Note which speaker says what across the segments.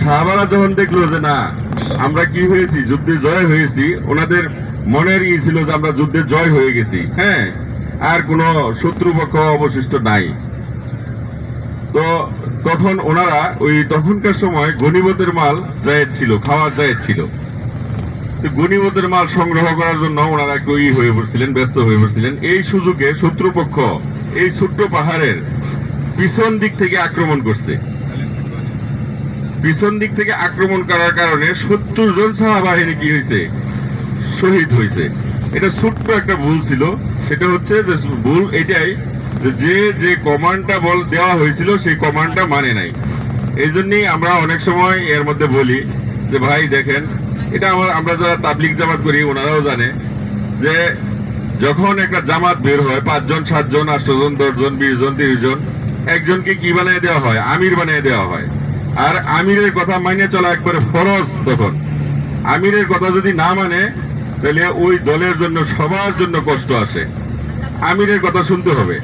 Speaker 1: সাহাবারা যখন দেখলো যে না আমরা কি হয়েছি, যুদ্ধে জয় হয়েছি, ওনাদের মনের ই ছিল যে আমরা যুদ্ধে জয় হয়ে গেছি, হ্যাঁ, আর কোনো শত্রুপক্ষ অবশিষ্ট নাই। তো তখন ওনারা ওই তখনকার সময় গনিমতের মাল জায়েজ ছিল, খাওয়ার জায়েজ ছিল। গনিমতের মাল সংগ্রহ করার জন্য ওনারা একটু হয়ে পড়ছিলেন, ব্যস্ত হয়ে পড়ছিলেন। এই সুযোগে শত্রুপক্ষ এই ছোট্ট পাহাড়ের পিছন দিক থেকে আক্রমণ করছে। পিছন দিক থেকে আক্রমণ করার কারণে 70 জন সাহাবাহিনী কি হয়েছে, শহীদ হয়েছে। এটা ছোট্ট একটা ভুল ছিল। সেটা হচ্ছে যে ভুল এটাই যে যে কমান্ডটা দেওয়া হয়েছিল সেই কমান্ডটা মানে নাই। এই জন্যই আমরা অনেক সময় এর মধ্যে বলি যে ভাই দেখেন, এটা আমরা যারা তাবলিগ জামাত করি ওনারাও জানে যে যখন একটা জামাত বের হয় 5 জন 7 জন 8 জন 10 জন 20 জন 30 জন, একজনকে কি বানিয়ে দেওয়া হয়, আমির বানিয়ে দেওয়া হয়। আর আমিরের কথা মাইনে চলা একবারে ফরজ। তখন আমিরের কথা যদি না মানে তাহলে ওই দলের জন্য সবার জন্য কষ্ট আসে। আমিরের কথা শুনতে হবে।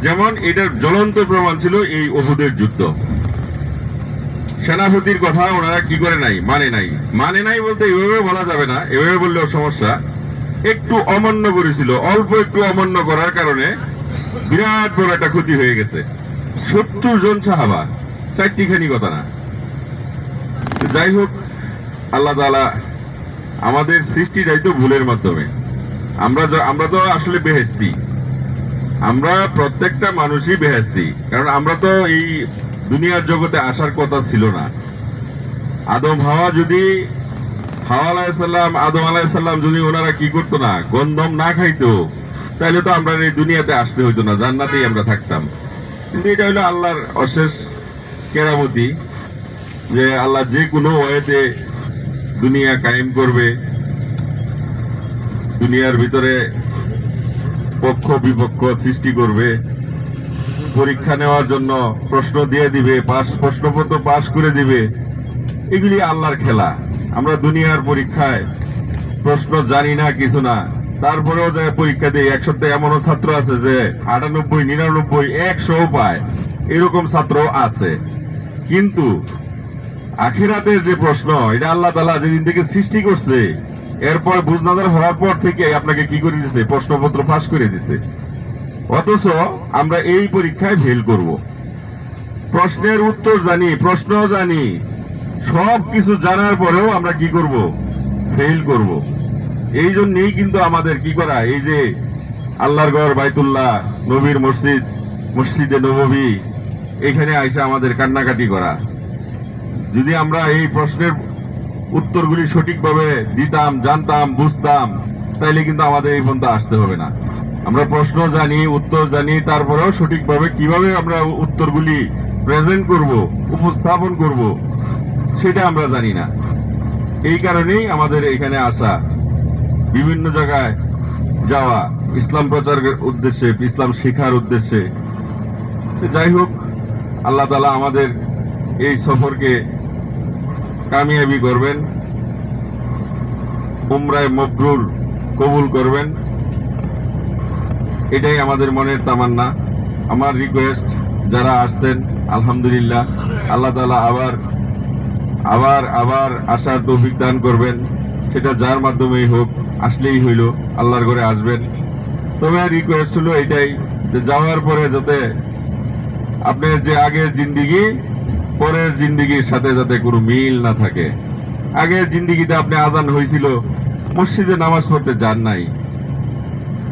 Speaker 1: যেমন এটার জ্বলন্ত প্রমাণ ছিল এই উহুদের যুদ্ধ। সেনাপতির কথা ওনারা কি করে নাই, মানে নাই বলতে এভাবে বলা যাবে না, এভাবে বললেও সমস্যা। একটু অমান্য করেছিল, অল্প একটু অমান্য করার কারণে বিরাট বড় একটা ক্ষতি হয়ে গেছে। 70 জন সাহাবা, চারটিখানি কথা না। যাই হোক, আল্লাহ তাআলা আমাদের সৃষ্টিটাই তো ভুলের মাধ্যমে। আমরা তো আসলে বেহেশতি, আমরা প্রত্যেকটা মানুষই বেহেশতি। কারণ আমরা তো এই দুনিয়ার জগতে আসার কথা ছিল না। আদম হাওয়া যদি আদম আলাইহিসসালাম যদি ওনারা কি করতো না, গন্ধম না খাইতো, তাহলে তো আমরা এই দুনিয়াতে আসতে হইতো না, জান্নাতেই আমরা থাকতাম। কিন্তু এটা হলো আল্লাহর অশেষ কেরামতি যে আল্লাহ যে কোনো ওয়েতে দুনিয়া কায়েম করবে, দুনিয়ার ভিতরে পক্ষ বিপক্ষ সৃষ্টি করবে, পরীক্ষা নেওয়ার জন্য প্রশ্ন দিয়ে দিবে, প্রশ্নপত্র পাশ করে দিবে। এগুলি আল্লাহর খেলা। আমরা দুনিয়ার পরীক্ষায় প্রশ্ন জানি না, কিছু না, তারপরেও যে পরীক্ষা দিই। 100তে এমনও ছাত্র আছে যে 98, 99, 100 পায়, এরকম ছাত্র আছে। কিন্তু আখিরাতের যে প্রশ্ন, এটা আল্লাহ তাআলা যেদিন থেকে সৃষ্টি করছে, এরপর বুঝনাদার হওয়ার পর থেকে আপনাকে কি করে দিছে, প্রশ্নপত্র পাশ করে দিছে। অথচ আমরা এই পরীক্ষায় ফেল করব। প্রশ্নের উত্তর জানি, প্রশ্ন জানি, সব কিছু জানার পরেও আমরা কি করব, ফেল করব। এই জন্যই কিন্তু আমাদের কি করা, এই যে আল্লাহর ঘর বাইতুল্লাহ, নবীর মসজিদ, মসজিদে নববী, এখানে আইসা আমাদের কান্নাকাটি করা। যদি আমরা এই প্রশ্নের উত্তরগুলি সঠিকভাবে দিতাম, জানতাম, বুঝতাম, তাইলে কিন্তু আমাদের এই পর্যন্ত আসতে হবে না। আমরা প্রশ্ন জানি, উত্তর জানি, তারপরেও সঠিকভাবে কিভাবে আমরা উত্তরগুলি প্রেজেন্ট করব, উপস্থাপন করব, সেটা আমরা জানি না। এই কারণেই আমাদের এখানে আসা, বিভিন্ন জায়গায় যাওয়া, ইসলাম প্রচারের উদ্দেশ্যে, ইসলাম শেখার উদ্দেশ্যে। যাই হোক, আল্লাহ তাআলা আমাদের এই সফরকে কামিয়াবি করবেন, উমরায়ে মবরুর কবুল করবেন, এটাই আমাদের মনের তামান্না। আমার রিকোয়েস্ট, যারা আসছেন আলহামদুলিল্লাহ, আল্লাহ তাআলা আবার আসার তৌফিক দান করবেন। সেটা যার মাধ্যমেই হোক, আসলেই হইল, আল্লাহর ঘরে আসবেন। তবে রিকোয়েস্ট হলো এটাই যে যাওয়ার পরে যাতে আপনার যে আগের জিন্দিগি পরের জিন্দিগির সাথে যাতে কোনো মিল না থাকে। আগের জিন্দিগিতে আপনি আজান হয়েছিল, মসজিদে নামাজ পড়তে যান নাই,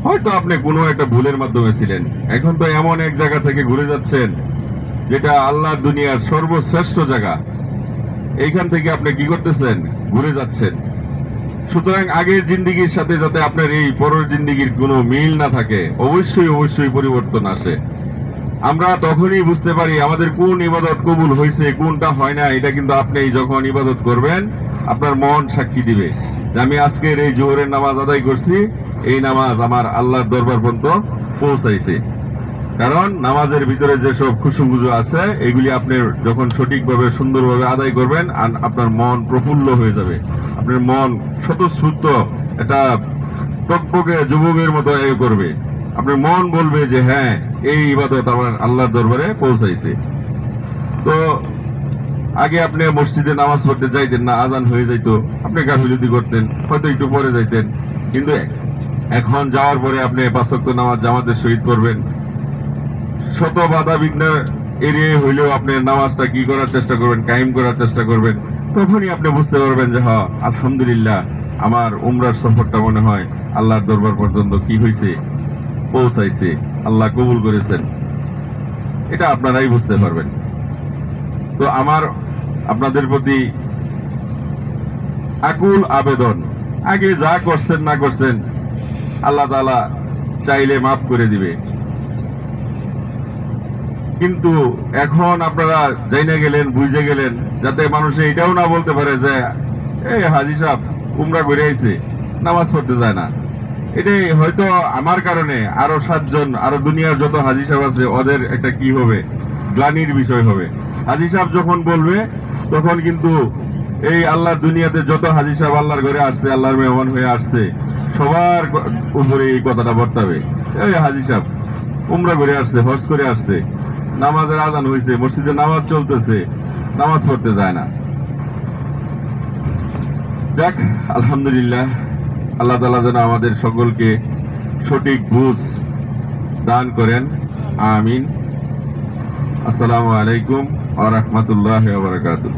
Speaker 1: হয়তো আপনি কোনো একটা ভুলের মাধ্যমে ছিলেন। এখন তো এমন এক জায়গা থেকে ঘুরে যাচ্ছেন যেটা আল্লাহর দুনিয়ার সর্বশ্রেষ্ঠ জায়গা, এইখান থেকে আপনি কি করতেছেন, ঘুরে যাচ্ছেন। সুতরাং আগের জিন্দিগির সাথে যাতে আপনার এই পরের জিন্দিগির কোনো মিল না থাকে, অবশ্যই পরিবর্তন আসে। আমরা তখনই বুঝতে পারি আমাদের কোন ইবাদত কবুল হয়েছে, কোনটা হয় না। এটা কিন্তু আপনি যখন ইবাদত করবেন, আপনার মন সাক্ষী দিবে যে আমি আজকের এই জোহরের নামাজ আদায় করছি, এই নামাজ আমার আল্লাহর দরবার পর্যন্ত পৌঁছাইছে। কারণ নামাজের ভিতরে যেসব খুশুখুজু আছে, এগুলি আপনি যখন সঠিকভাবে সুন্দরভাবে আদায় করবেন, আপনার মন প্রফুল্ল হয়ে যাবে। আপনার মন স্বতঃস্ফূর্ত একটা টকবকে যুবকের মতো করবে। আপনার মন বলবে যে হ্যাঁ, এই ইবাদত আমার আল্লাহর দরবারে পৌঁছাইছে। তো আগে আপনি মসজিদে নামাজ পড়তে যাইতেন না, আজান হয়ে যাইতো, আপনি গাফিলতি করতেন, হয়তো একটু পরে যাইতেন, কিন্তু এখন যাওয়ার পরে আপনি 5 ওয়াক্ত নামাজ জামাতের সহিত করবেন। শত বাধা বিঘ্ন এড়িয়ে হইলেও আপনি নামাজটা কি করার চেষ্টা করবেন, কায়েম করার চেষ্টা করবেন। তখনই আপনি বুঝতে পারবেন যে হ্যাঁ, আলহামদুলিল্লাহ, আমার উমরার সফরটা মনে হয় আল্লাহর দরবার পর্যন্ত কি হয়েছে, পৌঁছাইছে, আল্লাহ কবুল করেছেন। এটা আপনারাই বুঝতে পারবেন। তো আমার আপনাদের প্রতি আকুল আবেদন, আগে যা করছেন না করছেন আল্লাহ তাআলা চাইলে মাফ করে দিবে, কিন্তু এখন আপনারা জাইনা গেলেন, বুঝে গেলেন, যাতে মানুষে এটাও না বলতে পারে যে এই হাজী সাহেব উমরা করে আইছে, নামাজ পড়তে যায় না। এটাই হয়তো আমার কারণে আরো 7 জন, আরো দুনিয়ার যত হাজী সাহেব আছে ওদের একটা কি হবে, গ্লানির বিষয় হবে। হাজী সাহেব যখন বলবে তখন কিন্তু এই আল্লাহর দুনিয়াতে যত হাজী সাহেব আল্লাহর ঘরে আসছে, আল্লাহর মেহমান হয়ে আসছে, সবার উপরে এই কথাটা বর্তাবে, এই হাজী সাহেব উমরা করে আসছে, হজ করে আসছে, নামাজের আজান হয়েছে, মসজিদে নামাজ চলতেছে, নামাজ পড়তে যায় না। দেখ, আলহামদুলিল্লাহ, আল্লাহ তাআলা যেন আমাদের সকলকে সঠিক বুঝ দান করেন, আমিন। আসসালামু আলাইকুম ওয়া রাহমাতুল্লাহি ওয়া বারাকাতুহু।